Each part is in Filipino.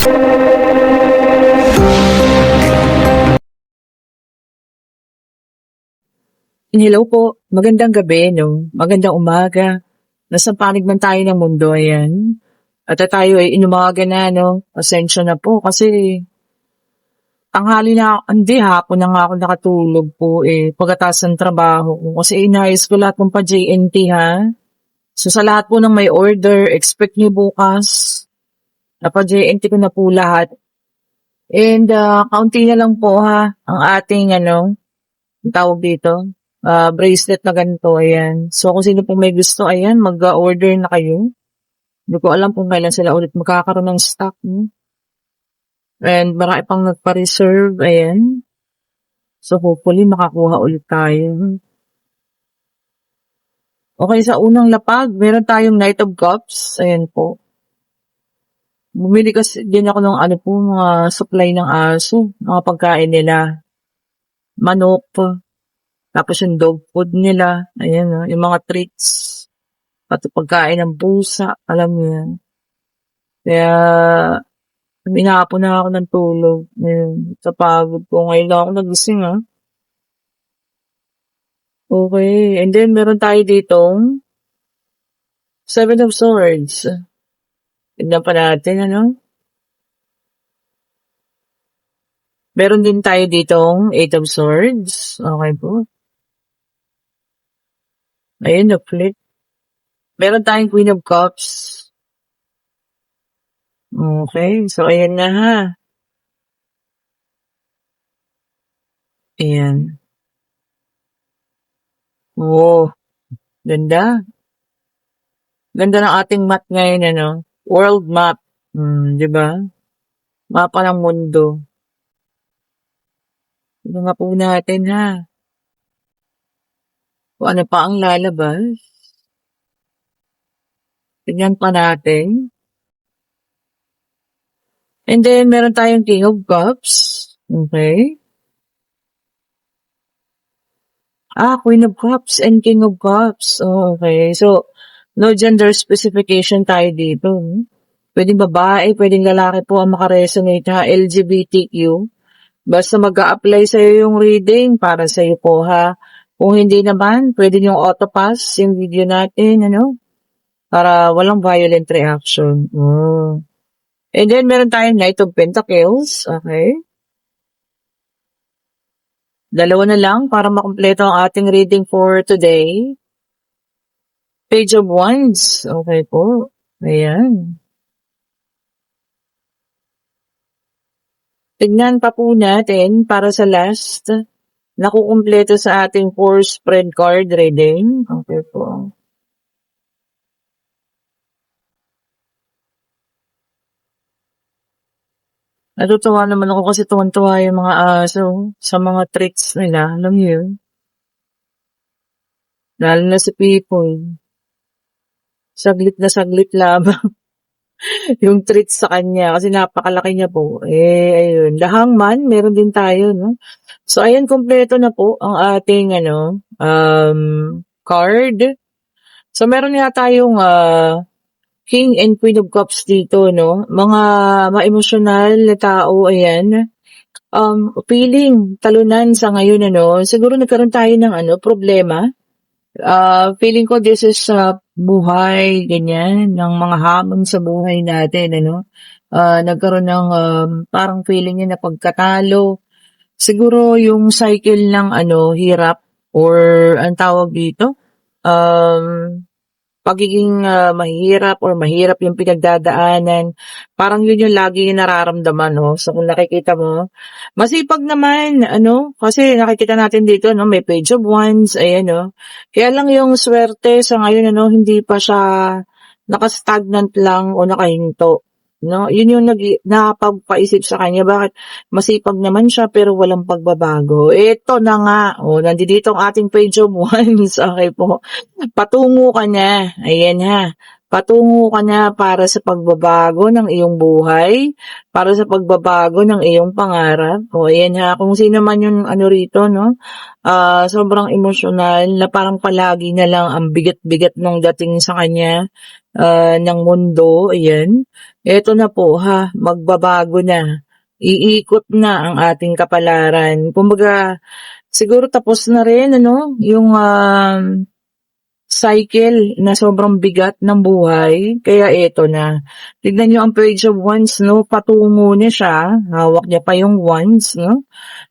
Hello po, magandang gabi, no? Magandang umaga. Nasa panig man tayo ng mundo, ayan. At tayo ay inumaga na, no? Pasensya na po kasi tanghali na, hindi, hapon na nga ako nakatulog po pagkatapos ng trabaho ko. Kasi inayos ko lahat ng pa-JNT, ha? So sa lahat po ng may order, expect niyo bukas. Pa-JNT ko na po lahat. And kaunti na lang po, ha? Ang ating, ang tawag dito, bracelet na ganito, ayan. So, kung sino pong may gusto, ayan, mag-order na kayo. Hindi ko alam kung kailan sila ulit magkakaroon ng stock. And marami pang nagpa-reserve, ayan. So, hopefully, makakuha ulit tayo. Okay, sa unang lapag, meron tayong Knight of Cups. Ayan po. Bumili kasi din ako ng mga supply ng aso, mga pagkain nila. Manok, tapos yung dog food nila, ayan, yung mga treats, pati pagkain ng pusa, alam mo yan. Kaya, minahapon na ako ng tulog. Ayun, sa pagod ko. Ngayon lang ako nagising, ha. Okay, and then meron tayo ditong Seven of Swords. Tignan pa natin, ano. Meron din tayo ditong Eight of Swords. Okay po. Ayun, na-flip. Meron tayong Queen of Cups. Okay, so ayan na, ha. Ayan. Oh, ganda. Ganda ng ating map ngayon, ano. World map. Di ba? Mapa ng mundo. Ito nga po natin, ha. Kung ano pa ang lalabas. Tignan pa natin. And then, meron tayong King of Cups. Okay. Queen of Cups and King of Cups. Oh, okay. So, no gender specification tayo dito. Pwedeng babae, pwedeng lalaki po ang makaresonate, ha. LGBTQ. Basta mag-a-apply sa'yo yung reading para sa'yo po, ha. Kung hindi naman, pwede yung auto-pass yung video natin, ano, para walang violent reaction. And then, meron tayong Knight of Pentacles. Okay. Dalawa na lang para makumpleto ang ating reading for today. Page of Wands. Okay po. Ayan. Tignan pa po natin para sa last. Nakukumpleto sa ating 4 spread card reading. Okay po. Natutuwa naman ako kasi tuwan-tuwa yung mga aso sa mga tricks nila. Alam niyo yun? Lalo na si People. Saglit na saglit lamang yung treats sa kanya kasi napakalaki niya po. Ayun. The Hangman, meron din tayo, no? So, ayan, kompleto na po ang ating, card. So, meron nga tayong, King and Queen of Cups dito, no? Mga ma-emosyonal na tao, ayan. Feeling talunan sa ngayon, ano? Siguro nagkaroon tayo ng, problema. Feeling ko this is buhay, ganyan, ng mga hamon sa buhay natin, ano? Nagkaroon ng parang feeling niya na pagkatalo. Siguro yung cycle ng hirap or ang tawag dito, pagiging mahirap or mahirap yung pinagdadaanan, parang yun yung lagi yung nararamdaman, no? So kung nakikita mo, masipag naman, kasi nakikita natin dito, no, may Page of Wands, ayan, no. Kaya lang yung swerte sa ngayon, hindi pa siya nakastagnant lang o nakahinto. No, yun yung nakapagpaisip sa kanya, bakit masipag naman siya pero walang pagbabago. Ito na nga, nandito ang ating Page of Wands. Okay po. Patungo ka na. Ayan, ha. Patungo ka na para sa pagbabago ng iyong buhay, para sa pagbabago ng iyong pangarap. Ayan, ha. Kung sino man yung rito, no, sobrang emosyonal na parang palagi na lang ang bigat-bigat ng dating sa kanya. ng mundo, ayan. Eto na po ha, magbabago na. Iikot na ang ating kapalaran. Kumbaga, siguro tapos na rin ano, yung cycle na sobrang bigat ng buhay. Kaya eto na. Tignan niyo ang Page of Wands, no? Patungo niya siya. Hawak niya pa yung wands, no?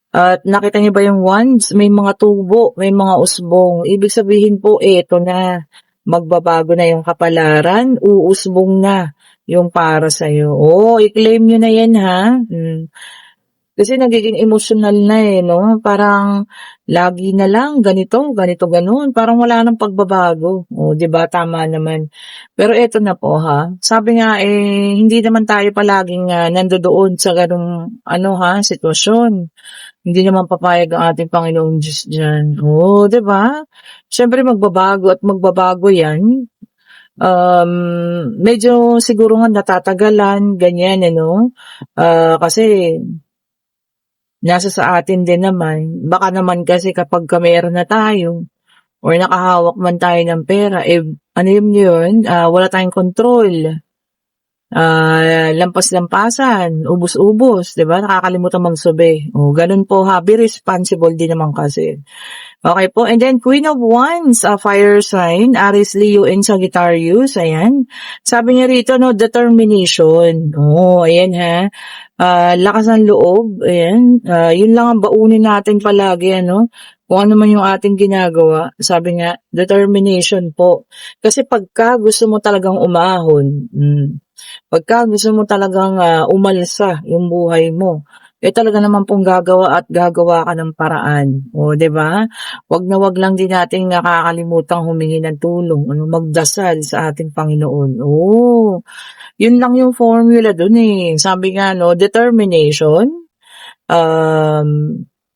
At nakita niyo ba yung wands? May mga tubo, may mga usbong. Ibig sabihin po, eto na. Magbabago na yung kapalaran, uusbong na yung para sa'yo. Oh, i-claim nyo na yan ha. Kasi nagiging emotional na no? Parang lagi na lang ganito, ganito, ganun. Parang wala nang pagbabago. O, di ba? Tama naman. Pero eto na po ha. Sabi nga hindi naman tayo palaging nandoon sa ganung sitwasyon. Hindi naman papayag ang ating Panginoong Diyos dyan. O, di ba? Siyempre magbabago at magbabago yan. Medyo siguro nga natatagalan, ganyan, kasi nasa sa atin din naman. Baka naman kasi kapag meron na tayo or nakahawak man tayo ng pera, wala tayong control. Lampas-lampasan, ubos-ubos, 'di ba? Nakakalimutan magsabi. O, ganun po ha. Be responsible din naman kasi. Okay po. And then, Queen of Wands, fire sign, Aries, Leo, and Sagittarius. Ayan. Sabi niya rito, determination. Oh, ayan ha. Lakas ng loob. Ayan. Yun lang ang baunin natin palagi, Kung ano man yung ating ginagawa. Sabi nga, determination po. Kasi pagka gusto mo talagang umahon, pagka gusto mo talagang umalsa yung buhay mo, talaga naman pong gagawa at gagawa ka ng paraan. O, 'di ba? Wag na wag lang din nating nakakalimutang humingi ng tulong, magdasal sa ating Panginoon. Oh, yun lang yung formula dun Sabi nga determination,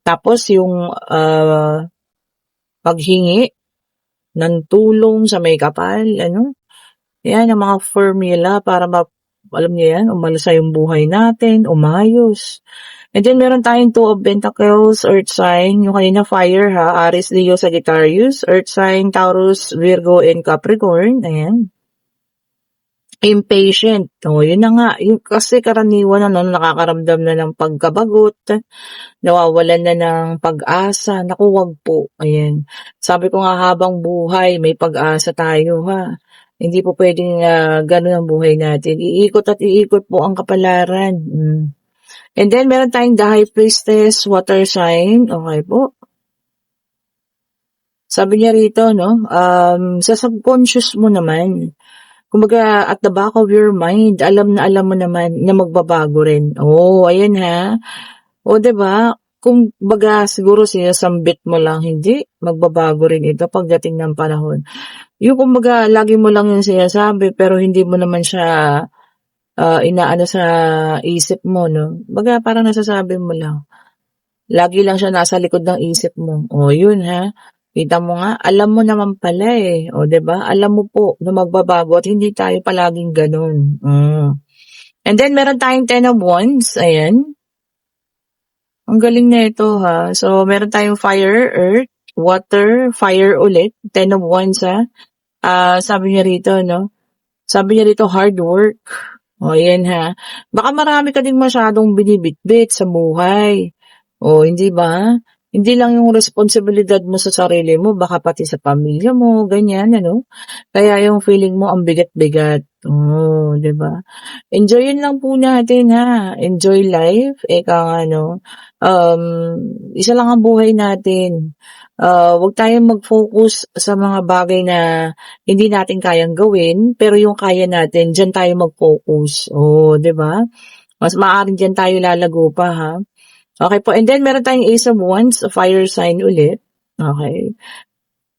tapos yung paghingi ng tulong sa may kapal, yan ang mga formula para alam niyo yan, umalsa yung buhay natin, umayos. And then, meron tayong Two of Pentacles, Earth sign, yung kanina fire ha, Aries, Leo, Sagittarius, Earth sign, Taurus, Virgo, and Capricorn, ayan. Impatient, yun na nga, yung kasi karaniwan nakakaramdam na ng pagkabagot, nawawalan na ng pag-asa, naku, wag po, ayan. Sabi ko nga habang buhay, may pag-asa tayo ha. Hindi po pwedeng ganun ang buhay natin. Iikot at iikot po ang kapalaran. And then, meron tayong the High Priestess, water sign. Okay po. Sabi niya rito, sa subconscious mo naman, kumbaga, at the back of your mind, alam mo naman na magbabago rin. Oh, ayan ha. O, diba? Kumbaga, siguro sinasambit mo lang, hindi, magbabago rin ito pagdating ng panahon. Yung kumbaga, lagi mo lang yung sinasabi, pero hindi mo naman siya inaano sa isip mo, Baga, parang nasasabi mo lang. Lagi lang siya nasa likod ng isip mo. O, yun ha. Kita mo nga, alam mo naman pala O, diba? Alam mo po na magbabago at hindi tayo palaging ganun. And then, meron tayong Ten of Wands. Ayan. Ang galing na ito ha. So, meron tayong fire, earth, water, fire ulit. Ten of Wands ha. Sabi niya rito, Sabi niya rito, hard work. O, yan ha. Baka marami ka din masyadong binibitbit sa buhay. O, hindi ba? Hindi lang yung responsibilidad mo sa sarili mo, baka pati sa pamilya mo, ganyan, Kaya yung feeling mo ang bigat-bigat. Oh, 'di ba? Enjoyin lang po natin ha. Enjoy life. Isa lang ang buhay natin. Huwag tayong mag-focus sa mga bagay na hindi natin kayang gawin, pero yung kaya natin, diyan tayo mag-focus. Oh, 'di ba? Mas maaaring diyan tayo lalago pa ha. Okay po. And then, meron tayong Ace of Wands, fire sign ulit. Okay.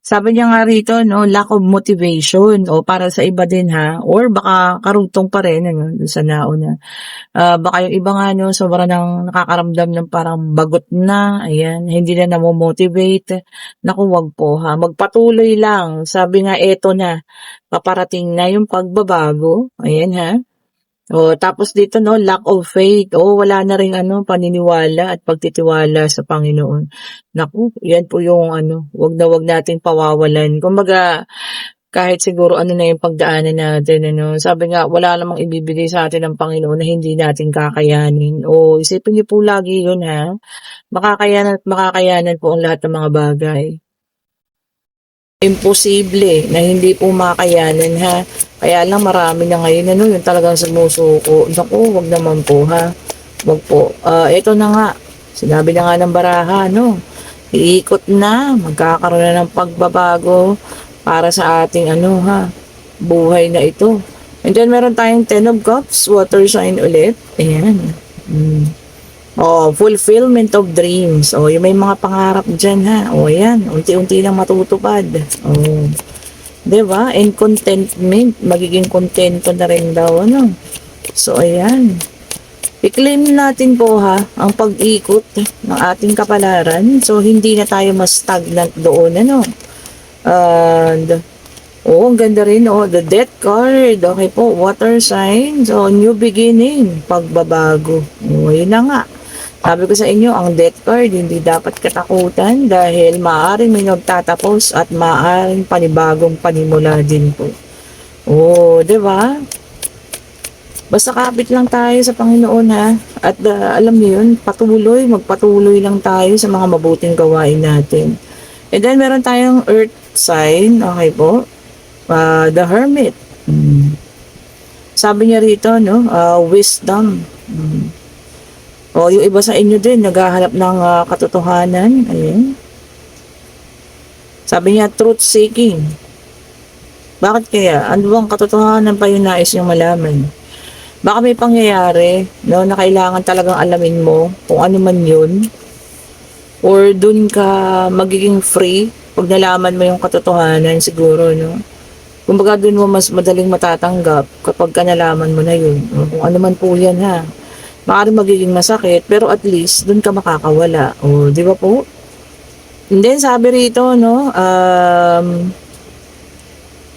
Sabi niya nga rito, lack of motivation. O, para sa iba din ha. Or baka karugtong pa rin, sa nauna. Baka yung iba nga, sobrang nang nakakaramdam ng parang bagot na. Ayan, hindi na namomotivate. Naku, wag po ha. Magpatuloy lang. Sabi nga, eto na. Paparating na yung pagbabago. Ayan ha. O, tapos dito, lack of faith. O, wala na rin, paniniwala at pagtitiwala sa Panginoon. Naku, yan po yung, wag na wag nating pawawalan. Kumbaga, Kahit siguro ano na yung pagdaanan natin ano, sabi nga wala namang ibibigay sa atin ng Panginoon na hindi natin kakayanin. O isipin niyo po lagi yun ha, makakayanan at makakayanan po ang lahat ng mga bagay. Imposible na hindi po makayanan ha. Kaya lang marami na ngayon ano, yung talagang sumusuko. Naku, wag naman po ha. Wag po. Ito na nga, sinabi na nga ng baraha, no? Iikot na, magkakaroon na ng pagbabago para sa ating ano ha, buhay na ito. And then meron tayong Ten of Cups, water sign ulit. Ayan. Fulfillment of dreams. Yung may mga pangarap dyan ha. Ayan, unti-unti lang matutupad. Diba? And contentment, magiging kontento na rin daw, ano. So, ayan. I-claim natin po ha, ang pag-ikot ng ating kapalaran. So, hindi na tayo mas stagnant doon, ano. And, ang ganda rin, the Death card. Okay po, water sign. So, new beginning, pagbabago. Yun na nga. Sabi ko sa inyo, ang Death card, hindi dapat katakutan dahil maaaring may nagtatapos at maaaring panibagong panimula din po. Di ba? Basta kapit lang tayo sa Panginoon ha. At alam niyo yun, magpatuloy lang tayo sa mga mabuting gawain natin. And then meron tayong Earth sign, okay po. The Hermit. Sabi niya rito, no, wisdom. Yung iba sa inyo din, naghahanap ng katotohanan. Ayan. Sabi niya, truth seeking. Bakit kaya? Ano bang katotohanan pa yung nais niyong malaman? Baka may pangyayari, no, na kailangan talagang alamin mo kung ano man yun. Or dun ka magiging free pag nalaman mo yung katotohanan siguro, no. Kumbaga dun mo mas madaling matatanggap kapag ka nalaman mo na yun. Kung ano man po yan ha. Maaaring magiging masakit, pero at least dun ka makakawala. Di ba po? And then sabi rito, no,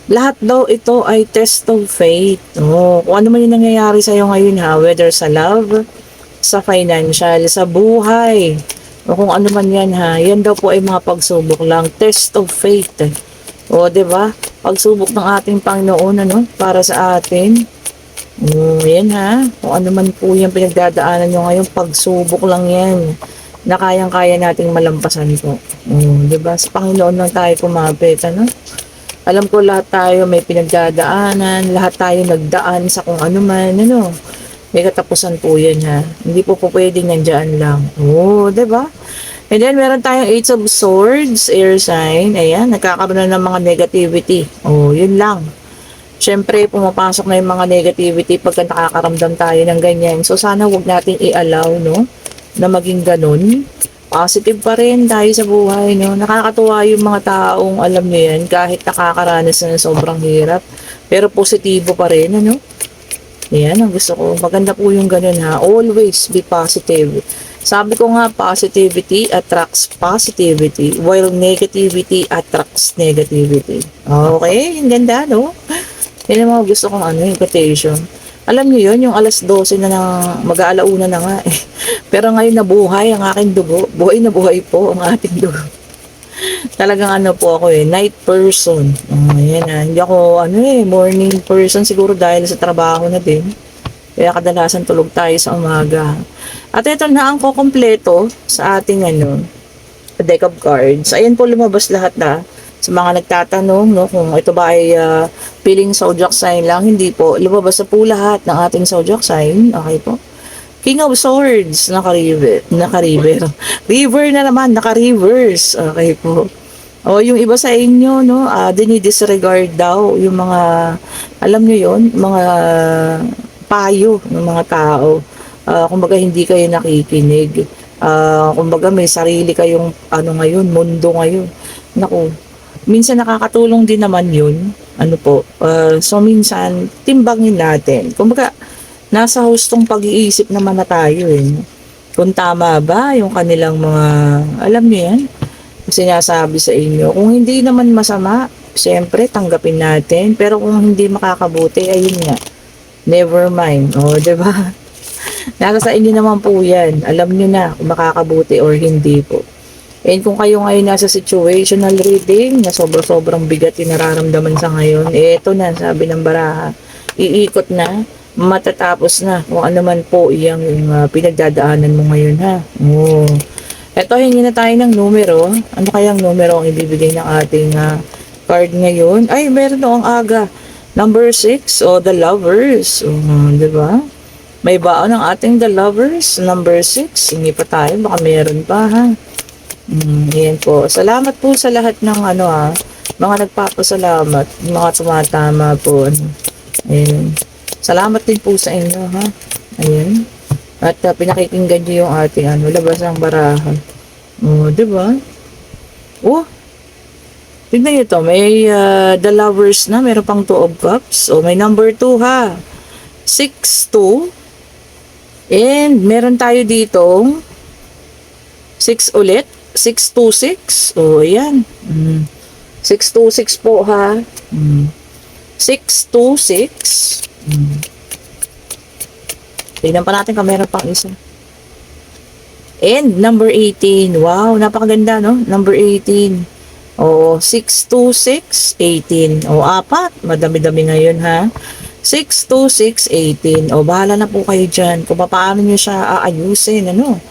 lahat daw ito ay test of faith. Kung ano man yung nangyayari sa'yo ngayon ha, whether sa love, sa financial, sa buhay, o kung ano man yan ha, yan daw po ay mga pagsubok lang, test of faith. Di ba? Pagsubok ng ating Panginoon, ano, para sa atin. Yan ha. Kung ano man po yung pinagdadaanan nyo ngayon, pagsubok lang yan na kayang-kaya nating malampasan po. Diba? Sa Panginoon lang tayo kumapit, ano? Alam ko lahat tayo may pinagdadaanan, lahat tayo nagdaan sa kung ano man, ano? May katapusan po yan ha. Hindi po pwedeng nandyan lang. Diba? And then meron tayong Eight of Swords, air sign. Ayan, nagkakaroon na ng mga negativity. Yun lang. Siyempre, pumapasok na yung mga negativity pagka nakakaramdam tayo ng ganyan. So, sana wag nating i-allow, no, na maging ganun. Positive pa rin tayo sa buhay, no. Nakakatuwa yung mga taong, alam niyo yan, kahit nakakaranas na ng sobrang hirap. Pero positibo pa rin, ano. Yan, ang gusto ko. Maganda po yung ganun, ha. Always be positive. Sabi ko nga, positivity attracts positivity, while negativity attracts negativity. Okay, ang ganda, no? Yan ang mga gusto kong quotation. Alam niyo yun, yung alas 12 na mag-aalauna na nga. Pero ngayon nabuhay ang aking dugo. Buhay na buhay po ang ating dugo. Talagang po ako night person. Yan Hindi ako morning person siguro dahil sa trabaho na din. Kaya kadalasan tulog tayo sa umaga. At ito na ang kukumpleto sa ating deck of cards. Ayan po lumabas lahat na. Sa mga nagtatanong, no, kung ito ba ay piling zodiac sign lang, hindi po. Lumabas na po lahat ng ating zodiac sign. Okay po. King of Swords, naka-river. River na naman, naka-reverse. Okay po. Yung iba sa inyo, no, dinidisregard daw yung mga, alam nyo yon, mga payo ng mga tao. Kumbaga hindi kayo nakikinig. Kumbaga may sarili kayong ngayon, mundo ngayon. Naku, minsan nakakatulong din naman yun. So minsan, timbangin natin. Kumbaga, nasa hustong pag-iisip naman na tayo kung tama ba yung kanilang mga, alam niyo yan, sinasabi sa inyo. Kung hindi naman masama, siyempre, tanggapin natin. Pero kung hindi makakabuti, ayun nga, never mind. Diba? Nasa sa inyo naman po yan. Alam niyo na kung makakabuti or hindi po. And kung kayo ngayon nasa situational reading na sobrang bigat yung nararamdaman sa ngayon, eto na, sabi ng baraha, iikot na, matatapos na kung ano man po yung pinagdadaanan mo ngayon, ha. Oh. Eto, hingi na tayo ng numero. Ano kayang numero ang ibibigay ng ating card ngayon? Ay, meron ang aga. Number 6, o The Lovers. Di ba? May baon ng ating The Lovers. Number 6. Hingi pa tayo. Baka meron pa, ha? Ayan po. Salamat po sa lahat ng mga nagpapasalamat, mga tumatama po. Ayan. Salamat din po sa inyo, ha? Ayan. At pinakikinggan nyo yung ating labas ng baraha. Diba? Tignan nyo to. May The Lovers na. Meron pang 2 of Cups. May number 2, ha? 6-2. And meron tayo ditong 6 ulit. 626. Ayan. 626 po, ha? 626. Tignan pa natin kung meron pang isa. And number 18. Wow, napakaganda, no? Number 18. 626, 18. Apat. Madami-dami ngayon, ha? 626, 18. Bahala na po kayo dyan kung paano nyo siya aayusin, ano?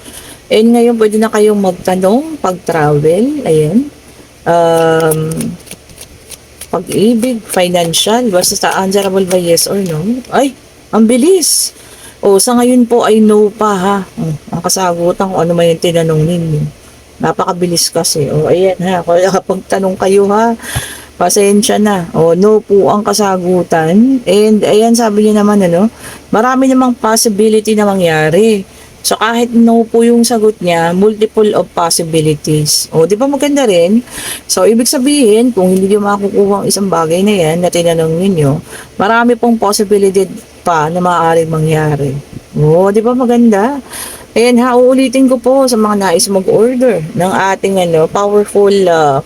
And ngayon, pwede na kayong magtanong pag-travel. Ayan. Pag-ibig, financial. Basta sa answerable ba yes or no? Ay, ang bilis. Sa ngayon po ay no pa, ha. Ang kasagutan kung ano man yung tinanong ninyo. Napakabilis kasi. Ayan, ha. Kaya kapag tanong kayo, ha, pasensya na. No po ang kasagutan. And ayan, sabi niya naman, marami namang possibility na mangyari. So, kahit no po yung sagot niya, multiple of possibilities. Di ba maganda rin? So, ibig sabihin, kung hindi niyo makukuha ang isang bagay na yan na tinanong ninyo, marami pong possibility pa na maaaring mangyari. Di ba maganda? Ayan, uulitin ko po sa mga nais mag-order ng ating powerful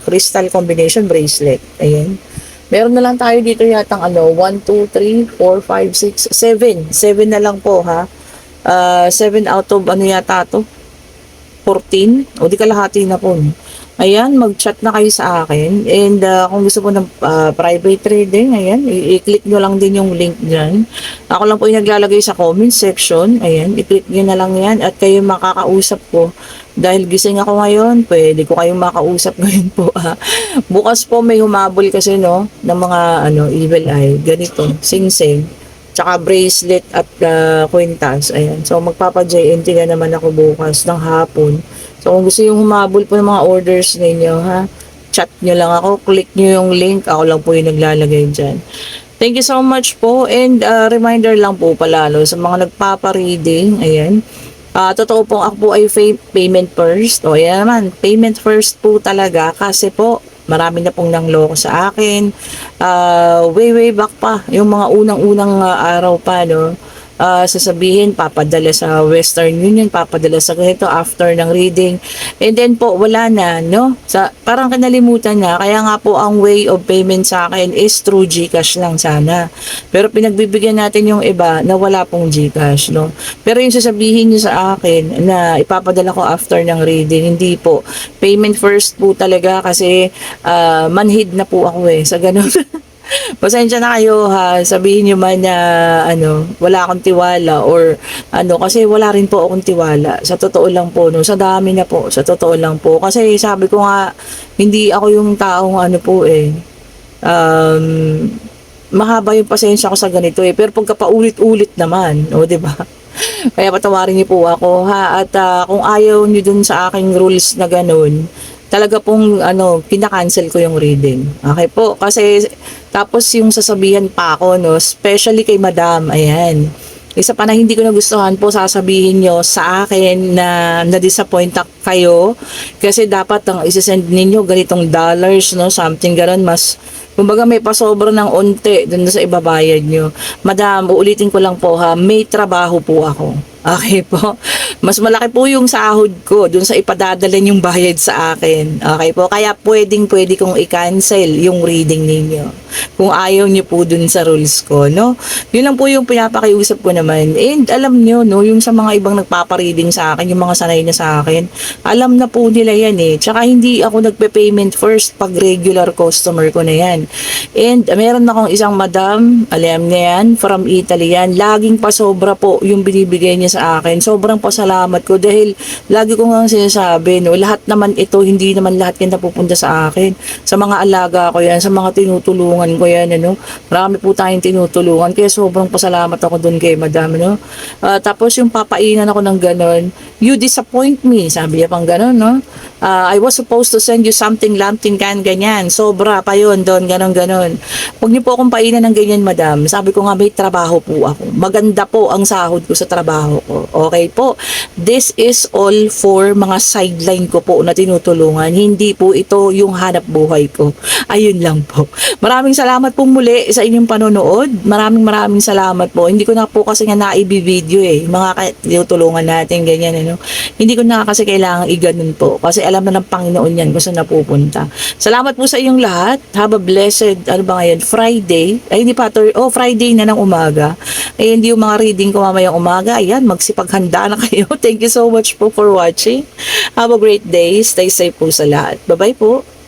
crystal combination bracelet. Ayan. Meron na lang tayo dito yatang 1, 2, 3, 4, 5, 6, 7. 7 na lang po, ha. 7 out of yata to 14 di kalahati na po. Ayan, mag-chat na kayo sa akin. And kung gusto po ng private trading, ayan, i-click nyo lang din yung link dyan. Ako lang po yung naglalagay sa comment section. Ayan, i-click nyo na lang yan at kayo makakausap ko. Dahil gising ako ngayon, pwede ko kayong makausap ngayon po. Bukas po may humabol kasi ng mga evil eye. Ganito, sing-sing. Tsaka bracelet at kwintas. Ayan. So, magpapa-JNT na naman ako bukas ng hapon. So, kung gusto yung humabol po ng mga orders ninyo, ha, chat nyo lang ako, click nyo yung link. Ako lang po yung naglalagay dyan. Thank you so much po. And reminder lang po palalo sa mga nagpapa-reading. Ayan. Totoo po, ako po ay payment first. Ayan naman, payment first po talaga kasi po, marami na pong nangloko sa akin. Way back pa, yung mga unang-unang araw pa, sasabihin, papadala sa Western Union, papadala sa ganito after ng reading. And then po, wala na, parang kanalimutan na. Kaya nga po, ang way of payment sa akin is through GCash lang sana. Pero pinagbibigyan natin yung iba na wala pong GCash, Pero yung sasabihin nyo sa akin na ipapadala ko after ng reading, hindi po. Payment first po talaga kasi manhid na po ako sa ganun. Pasensya na kayo, ha. Sabihin nyo man na wala akong tiwala or kasi wala rin po akong tiwala. Sa totoo lang po, sa dami na po, sa totoo lang po. Kasi sabi ko nga, hindi ako yung taong mahaba yung pasensya ko sa ganito Pero pagka paulit-ulit naman, di ba? Kaya patawarin niyo po ako, ha. At kung ayaw niyo dun sa aking rules na ganun, talaga pong kinakancel ko yung reading. Okay po? Kasi tapos yung sasabihan pa ako, especially kay Madam, ayan. Isa pa na hindi ko nagustuhan po, sasabihin nyo sa akin na na-disappoint kayo kasi dapat ang isasend ninyo ganitong dollars, something ganon, mas kumbaga may pasobra ng unti dun sa ibabayad nyo. Madam, uulitin ko lang po, ha, may trabaho po ako. Okay po? Mas malaki po yung sahod ko dun sa ipadadala yung bayad sa akin. Okay po? Kaya pwede kong i-cancel yung reading ninyo. kung ayaw niyo po dun sa rules ko, no? Yun lang po yung pinapakiusap ko naman. And alam niyo, no, yung sa mga ibang nagpapareading sa akin, yung mga sanay na sa akin, alam na po nila yan eh. Tsaka hindi ako nagpe-payment first pag regular customer ko na yan. And meron akong isang madam, alam niya yan, from Italy yan. Laging pasobra po yung binibigay niya sa akin. Sobrang pasalamat ko dahil lagi ko nga sinasabi, no, lahat naman ito, hindi naman lahat yan napupunta sa akin. Sa mga alaga ko yan, sa mga tinutulungan ko yan, ano. Marami po tayong tinutulungan. Kaya sobrang pasalamat ako dun kay madam, no. Tapos yung papainan ako ng ganon, you disappoint me, sabi niya pang ganon, no. I was supposed to send you something, lamting kan, ganyan. Sobra pa yun doon, ganon. Huwag niyo po akong painan ng ganyan, madam. Sabi ko nga, may trabaho po ako. Maganda po ang sahod ko sa trabaho ko. Okay po. This is all for mga sideline ko po na tinutulungan. Hindi po ito yung hanap buhay ko. Ayun lang po. Maraming salamat po muli sa inyong panonood. Maraming salamat po. Hindi ko na po kasi nga naibi-video eh. Mga tinutulungan natin, ganyan, ano. Hindi ko na kasi kailangan i-ganon po. Kasi alam na ng Panginoon yan kung saan napupunta. Salamat po sa inyong lahat. Have a blessed, ano ba ngayon, Friday. Ay, hindi pa, Friday na ng umaga. Ay, hindi yung mga reading ko mamayang umaga. Ayan, magsipaghanda na kayo. Thank you so much po for watching. Have a great day. Stay safe po sa lahat. Bye-bye po.